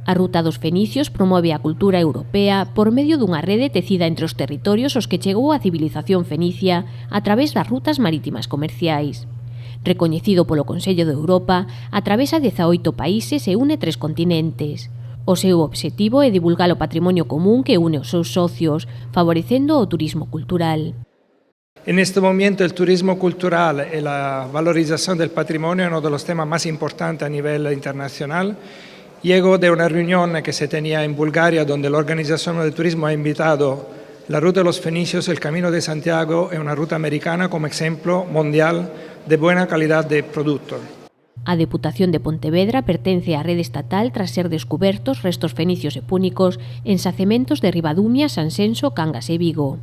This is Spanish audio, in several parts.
A Ruta dos Fenicios promove a cultura europea por medio dunha rede tecida entre os territorios aos que chegou a civilización fenicia a través das rutas marítimas comerciais. Recoñecido polo Consello de Europa, atravesa 18 países e une 3 continentes. O seu obxectivo é divulgar o patrimonio común que une os seus socios, favorecendo o turismo cultural. En este momento el turismo cultural y la valorización del patrimonio es uno de los temas más importantes a nivel internacional. Llego de una reunión que se tenía en Bulgaria donde la Organización de Turismo ha invitado la Ruta de los Fenicios, el Camino de Santiago y una ruta americana como ejemplo mundial de buena calidad de producto. A Deputación de Pontevedra pertence á rede estatal tras ser descubertos restos fenicios e púnicos en xacementos de Ribadumia, Sanxenxo, Cangas e Vigo.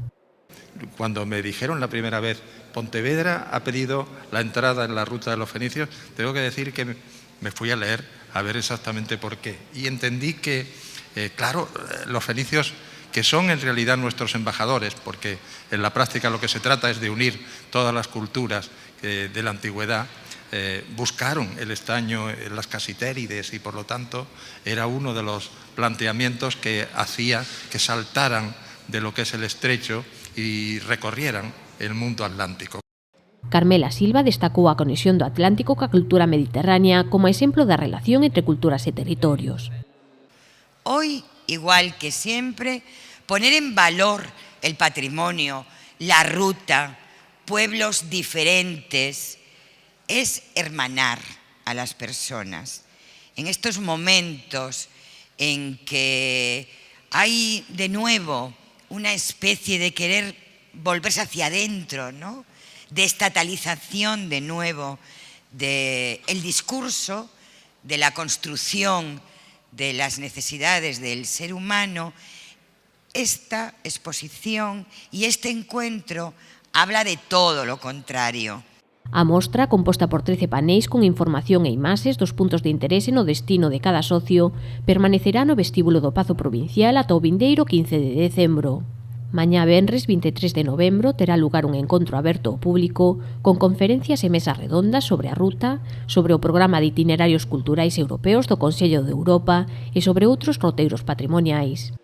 Cuando me dijeron la primera vez, Pontevedra ha pedido la entrada en la Ruta de los Fenicios, tengo que decir que me fui a leer a ver exactamente por qué. Y entendí que, claro, los fenicios, que son en realidad nuestros embajadores, porque en la práctica lo que se trata es de unir todas las culturas de la antigüedad, buscaron el estaño en las casitérides y por lo tanto era uno de los planteamientos que hacía que saltaran de lo que es el estrecho y recorrieran el mundo atlántico. Carmela Silva destacou a conexión do Atlántico coa cultura mediterránea como exemplo da relación entre culturas e territorios. Hoy, igual que siempre, poner en valor el patrimonio, la ruta, pueblos diferentes, es hermanar a las personas. En estos momentos en que hay de nuevo una especie de querer volverse hacia adentro, ¿no?, de estatalización de nuevo del discurso, de la construcción de las necesidades del ser humano, esta exposición y este encuentro habla de todo lo contrario. A mostra, composta por 13 paneis con información e imaxes dos puntos de interese no destino de cada socio, permanecerá no vestíbulo do Pazo Provincial ata o vindeiro 15 de decembro. Mañá venres 23 de novembro terá lugar un encontro aberto ao público con conferencias e mesas redondas sobre a ruta, sobre o programa de itinerarios culturais europeos do Consello de Europa e sobre outros roteiros patrimoniais.